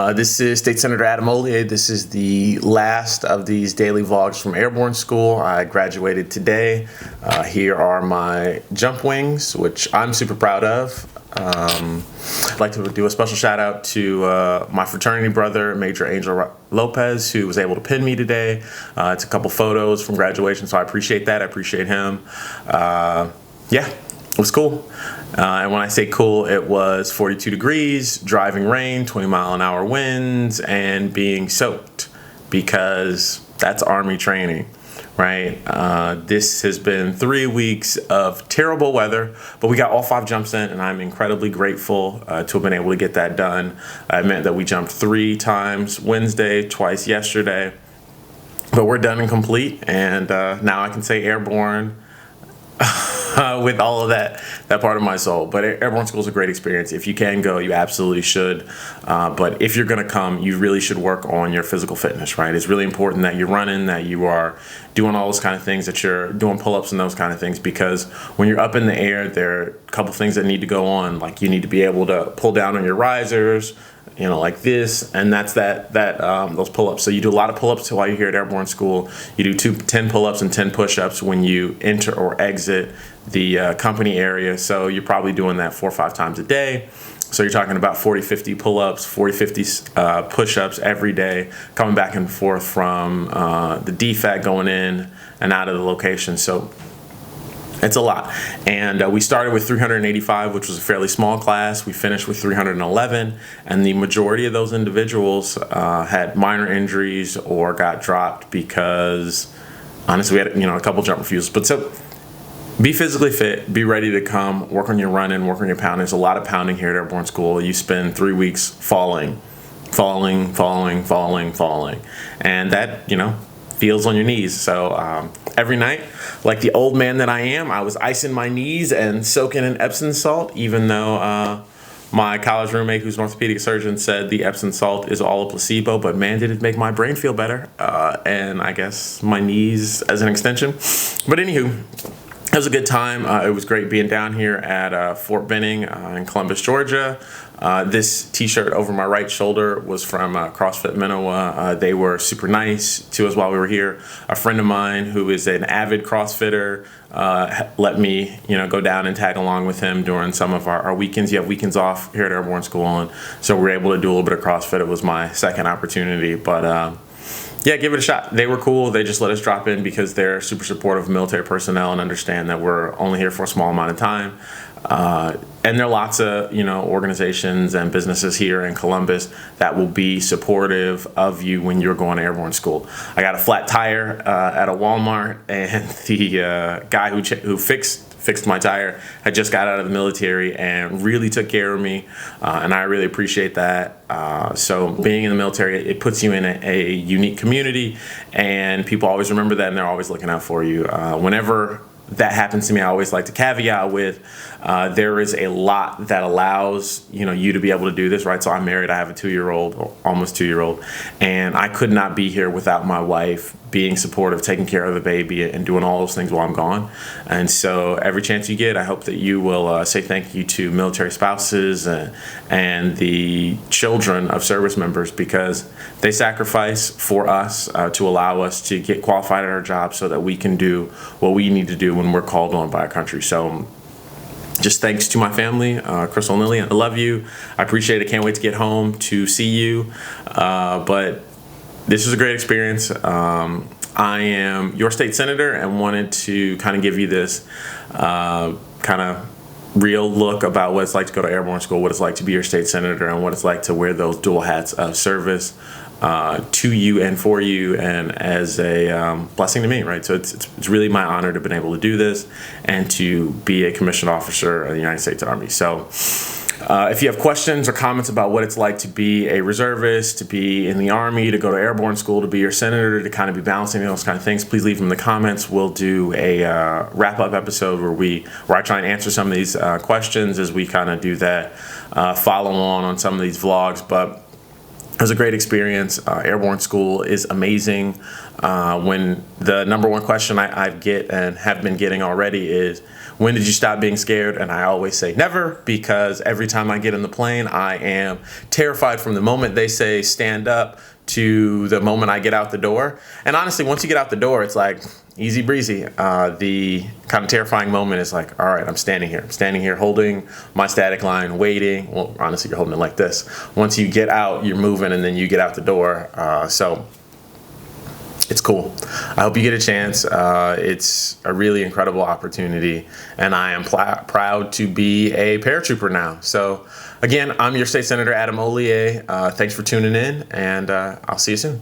This is State Senator Adam Ollier. This is the last of these daily vlogs from Airborne School. I graduated today. Here are my jump wings, which I'm super proud of. I'd like to do a special shout out to my fraternity brother, Major Angel Lopez, who was able to pin me today. It's a couple photos from graduation, so I appreciate that. I appreciate him. It was cool. And when I say cool, it was 42 degrees, driving rain, 20-mile-an-hour winds, and being soaked, because that's Army training, right? This has been 3 weeks of terrible weather, but we got all 5 jumps in, and I'm incredibly grateful to have been able to get that done. It meant that we jumped 3 times Wednesday, twice yesterday, but we're done and complete, and now I can say Airborne with all of that part of my soul. But Airborne School is a great experience. If you can go, you absolutely should. But if you're going to come, you really should work on your physical fitness, right? It's really important that you're running, that you are doing all those kind of things, that you're doing pull-ups and those kind of things, because when you're up in the air, there are a couple things that need to go on. Like, you need to be able to pull down on your risers, like this, and that's those pull-ups. So you do a lot of pull-ups while you're here at Airborne School. You do 10 pull-ups and 10 push-ups when you enter or exit the company area. So you're probably doing that 4 or 5 times a day. So you're talking about 40, 50 pull-ups, 40, 50 push-ups every day, coming back and forth from the DFAC, going in and out of the location. So it's a lot. And we started with 385, which was a fairly small class. We finished with 311, and the majority of those individuals had minor injuries or got dropped because, honestly, we had a couple jump refusals. But so be physically fit, be ready to come, work on your running, work on your pounding. There's a lot of pounding here at Airborne School. You spend 3 weeks falling, and that, feels on your knees. So every night, like the old man that I am, I was icing my knees and soaking in Epsom salt, even though my college roommate, who's an orthopedic surgeon, said the Epsom salt is all a placebo. But man, did it make my brain feel better, and I guess my knees as an extension. But anywho, it was a good time. It was great being down here at Fort Benning in Columbus, Georgia. This t-shirt over my right shoulder was from CrossFit Minowa. They were super nice to us while we were here. A friend of mine who is an avid CrossFitter let me go down and tag along with him during some of our weekends. You have weekends off here at Airborne School, and so we were able to do a little bit of CrossFit. It was my second opportunity, but give it a shot. They were cool. They just let us drop in because they're super supportive of military personnel and understand that we're only here for a small amount of time. And there are lots of organizations and businesses here in Columbus that will be supportive of you when you're going to Airborne School. I got a flat tire at a Walmart, and the guy who fixed my tire had just got out of the military and really took care of me, and I really appreciate that. So being in the military, it puts you in a unique community, and people always remember that, and they're always looking out for you. Whenever that happens to me, I always like to caveat with there is a lot that allows you to be able to do this, right? So I'm married. I have a 2-year-old, or almost 2-year-old, and I could not be here without my wife being supportive, taking care of the baby, and doing all those things while I'm gone. And so every chance you get, I hope that you will say thank you to military spouses and the children of service members, because they sacrifice for us to allow us to get qualified at our job so that we can do what we need to do when we're called on by our country. So just thanks to my family, Crystal and Lily. I love you. I appreciate it. Can't wait to get home to see you. But this was a great experience. I am your state senator and wanted to kind of give you this kind of real look about what it's like to go to Airborne School, what it's like to be your state senator, and what it's like to wear those dual hats of service to you and for you, and as a blessing to me, right? So it's really my honor to have been able to do this and to be a commissioned officer of the United States Army. So if you have questions or comments about what it's like to be a reservist, to be in the Army, to go to Airborne School, to be your senator, to kind of be balancing those kind of things, please leave them in the comments. We'll do a wrap-up episode where I try and answer some of these questions as we kind of do that follow on some of these vlogs. But It was a great experience. Airborne school is amazing. When the number one question I get and have been getting already is, when did you stop being scared? And I always say never, because every time I get in the plane, I am terrified from the moment they say stand up to the moment I get out the door. And honestly, once you get out the door, it's like easy breezy. The kind of terrifying moment is like, all right, I'm standing here. I'm standing here holding my static line, waiting. Well, honestly, you're holding it like this. Once you get out, you're moving, and then you get out the door. So it's cool. I hope you get a chance. It's a really incredible opportunity, and I am proud to be a paratrooper now. So again, I'm your State Senator Adam Ollier. Thanks for tuning in, and I'll see you soon.